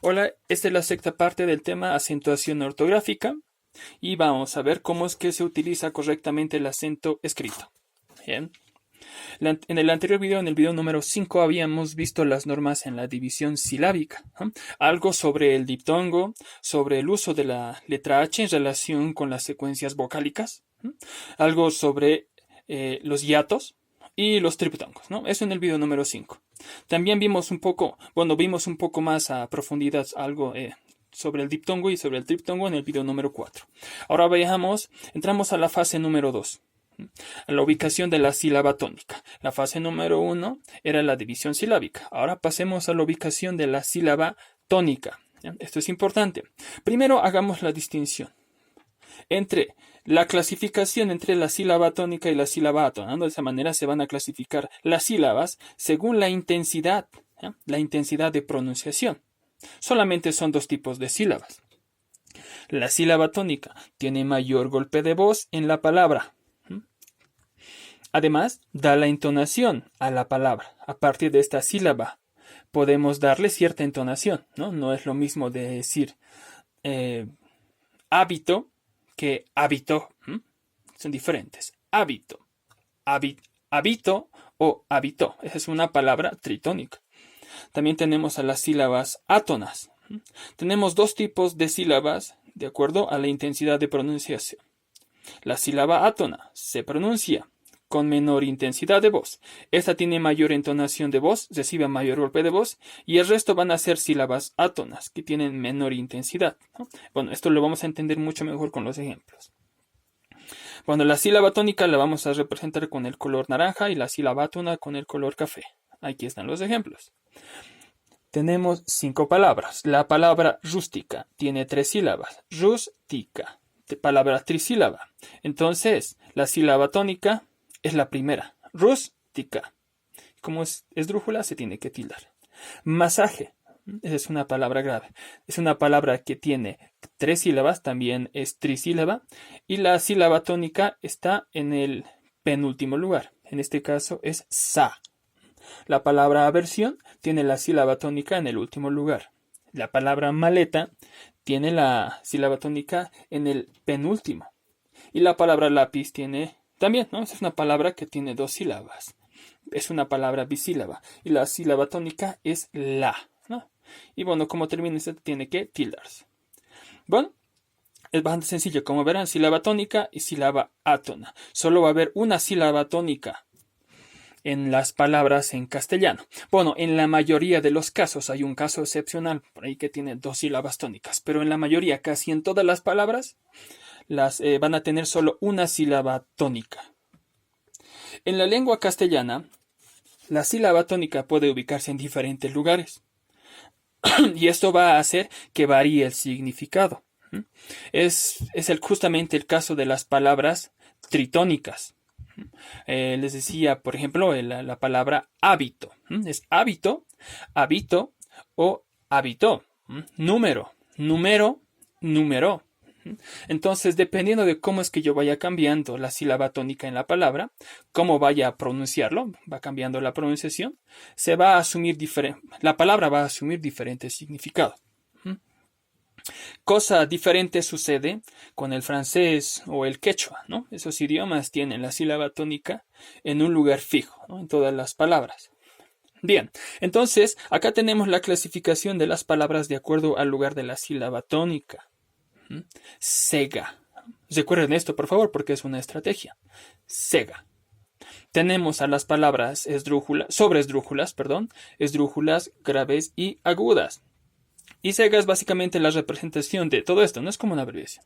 Hola, esta es la sexta parte del tema acentuación ortográfica y vamos a ver cómo es que se utiliza correctamente el acento escrito. Bien. En el anterior video, en el video número 5, habíamos visto las normas en la división silábica. Algo sobre el diptongo, sobre el uso de la letra H en relación con las secuencias vocálicas. Algo sobre los hiatos y los triptongos, ¿no? Eso en el video número 5. También vimos un poco más a profundidad algo sobre el diptongo y sobre el triptongo en el video número 4. Ahora entramos a la fase número 2, a la ubicación de la sílaba tónica. La fase número 1 era la división silábica. Ahora pasemos a la ubicación de la sílaba tónica. Esto es importante. Primero hagamos la distinción entre la clasificación entre la sílaba tónica y la sílaba átona. De esa manera se van a clasificar las sílabas según la intensidad de pronunciación. Solamente son dos tipos de sílabas. La sílaba tónica tiene mayor golpe de voz en la palabra. Además, da la entonación a la palabra. A partir de esta sílaba podemos darle cierta entonación, ¿no? No es lo mismo de decir hábito que hábito. Son diferentes. Hábito, habito o habitó. Esa es una palabra tritónica. También tenemos a las sílabas átonas. Tenemos dos tipos de sílabas de acuerdo a la intensidad de pronunciación. La sílaba átona se pronuncia con menor intensidad de voz. Esta tiene mayor entonación de voz, recibe mayor golpe de voz, y el resto van a ser sílabas átonas, que tienen menor intensidad, ¿no? Bueno, esto lo vamos a entender mucho mejor con los ejemplos. Bueno, la sílaba tónica la vamos a representar con el color naranja y la sílaba átona con el color café. Aquí están los ejemplos. Tenemos 5 palabras. La palabra rústica tiene 3 sílabas. Rústica, palabra trisílaba. Entonces, la sílaba tónica es la primera. Rústica. Como es esdrújula, se tiene que tildar. Masaje. Esa es una palabra grave. Es una palabra que tiene 3 sílabas, también es trisílaba. Y la sílaba tónica está en el penúltimo lugar. En este caso es sa. La palabra aversión tiene la sílaba tónica en el último lugar. La palabra maleta tiene la sílaba tónica en el penúltimo. Y la palabra lápiz tiene también, ¿no? Es una palabra que tiene 2 sílabas. Es una palabra bisílaba. Y la sílaba tónica es la, ¿no? Y bueno, como termina esto, tiene que tildarse. Bueno, es bastante sencillo. Como verán, sílaba tónica y sílaba átona. Solo va a haber una sílaba tónica en las palabras en castellano. Bueno, en la mayoría de los casos, hay un caso excepcional por ahí que tiene 2 sílabas tónicas, pero en la mayoría, casi en todas las palabras, van a tener solo una sílaba tónica. En la lengua castellana, la sílaba tónica puede ubicarse en diferentes lugares y esto va a hacer que varíe el significado. Es justamente el caso de las palabras tritónicas. Les decía, por ejemplo, la palabra hábito. Es hábito, habito o habitó. Número, número, número. Entonces, dependiendo de cómo es que yo vaya cambiando la sílaba tónica en la palabra, cómo vaya a pronunciarlo, va cambiando la pronunciación, la palabra va a asumir diferentes significados. Cosa diferente sucede con el francés o el quechua, ¿no? Esos idiomas tienen la sílaba tónica en un lugar fijo, ¿no? En todas las palabras. Bien, entonces acá tenemos la clasificación de las palabras de acuerdo al lugar de la sílaba tónica. Sega. Recuerden esto, por favor, porque es una estrategia. Sega. Tenemos a las palabras esdrújulas, graves y agudas. Y sega es básicamente la representación de todo esto, no es como una abreviación.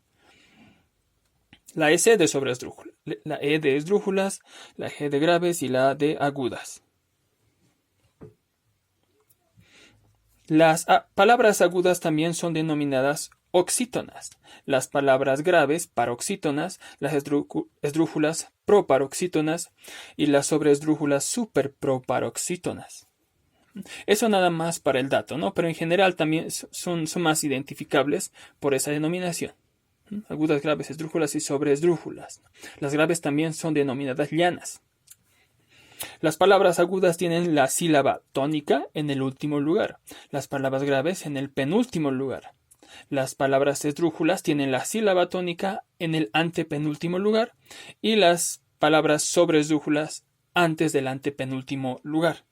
La S de sobreesdrújula, la E de esdrújulas, la G de graves y la A de agudas. Las palabras agudas también son denominadas oxítonas. Las palabras graves, paroxítonas, las esdrújulas, proparoxítonas y las sobreesdrújulas, superproparoxítonas. Eso nada más para el dato, ¿no? Pero en general también son más identificables por esa denominación. Agudas, graves, esdrújulas y sobreesdrújulas. Las graves también son denominadas llanas. Las palabras agudas tienen la sílaba tónica en el último lugar, las palabras graves en el penúltimo lugar. Las palabras esdrújulas tienen la sílaba tónica en el antepenúltimo lugar y las palabras sobresdrújulas antes del antepenúltimo lugar.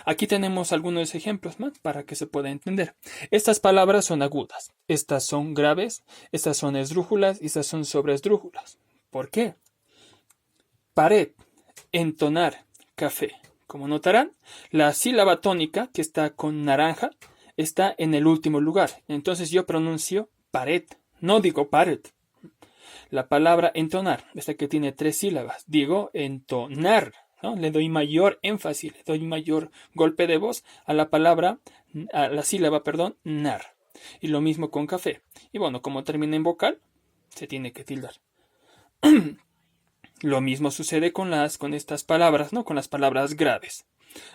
Aquí tenemos algunos ejemplos más para que se pueda entender. Estas palabras son agudas, estas son graves, estas son esdrújulas y estas son sobresdrújulas. ¿Por qué? Pared, entonar, café. Como notarán, la sílaba tónica que está con naranja está en el último lugar. Entonces yo pronuncio pared, no digo pared. La palabra entonar, esta que tiene 3 sílabas, digo entonar, ¿no? Le doy mayor énfasis, le doy mayor golpe de voz a la palabra, a la sílaba, perdón, nar. Y lo mismo con café. Y bueno, como termina en vocal, se tiene que tildar. Lo mismo sucede con estas palabras, ¿no? Con las palabras graves.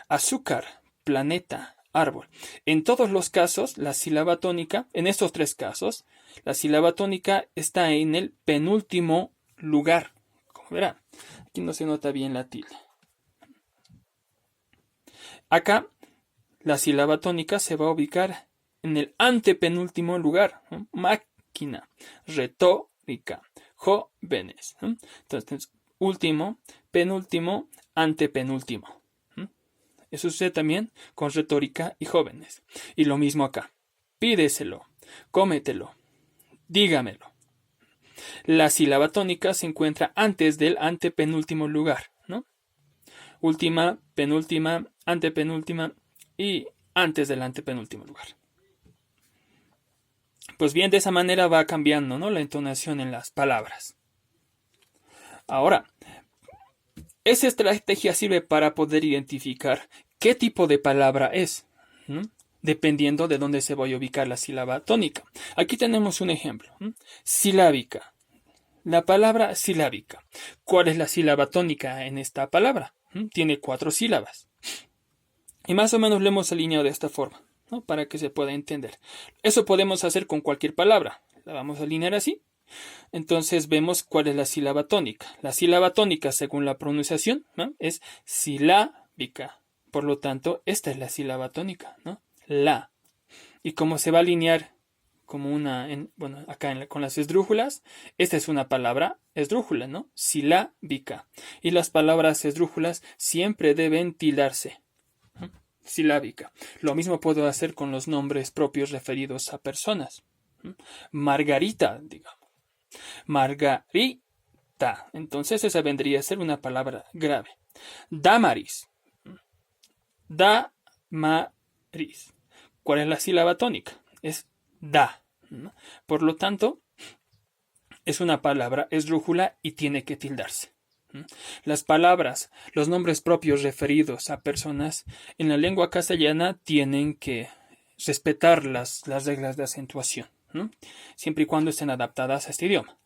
Azúcar, planeta, árbol. En todos los casos, la sílaba tónica, en estos 3 casos, la sílaba tónica está en el penúltimo lugar. Como verán, aquí no se nota bien la tilde. Acá, la sílaba tónica se va a ubicar en el antepenúltimo lugar, ¿no? Máquina, retórica, jóvenes, ¿no? Entonces, último, penúltimo, antepenúltimo. Eso sucede también con retórica y jóvenes. Y lo mismo acá. Pídeselo, cómetelo, dígamelo. La sílaba tónica se encuentra antes del antepenúltimo lugar, ¿no? Última, penúltima, antepenúltima y antes del antepenúltimo lugar. Pues bien, de esa manera va cambiando, ¿no? La entonación en las palabras. Ahora, esa estrategia sirve para poder identificar qué tipo de palabra es, ¿no? Dependiendo de dónde se vaya a ubicar la sílaba tónica. Aquí tenemos un ejemplo. Silábica. La palabra silábica. ¿Cuál es la sílaba tónica en esta palabra? Tiene 4 sílabas. Y más o menos lo hemos alineado de esta forma, ¿no? Para que se pueda entender. Eso podemos hacer con cualquier palabra. La vamos a alinear así. Entonces vemos cuál es la sílaba tónica. La sílaba tónica, según la pronunciación, ¿no? Es silábica. Por lo tanto, esta es la sílaba tónica, ¿no? La. Y como se va a alinear como una, acá con las esdrújulas, esta es una palabra esdrújula, ¿no? Silábica. Y las palabras esdrújulas siempre deben tildarse. Silábica. Lo mismo puedo hacer con los nombres propios referidos a personas. Margarita, digamos. Margarita. Entonces esa vendría a ser una palabra grave. Damaris. Damaris. ¿Cuál es la sílaba tónica? Es da. Por lo tanto, es una palabra esdrújula y tiene que tildarse. Las palabras, los nombres propios referidos a personas en la lengua castellana tienen que respetar las reglas de acentuación, ¿no? Siempre y cuando estén adaptadas a este idioma.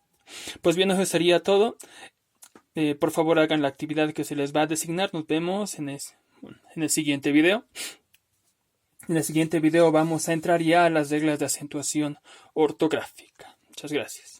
Pues bien, eso sería todo. Por favor, hagan la actividad que se les va a designar. Nos vemos en el siguiente video. En el siguiente video vamos a entrar ya a las reglas de acentuación ortográfica. Muchas gracias.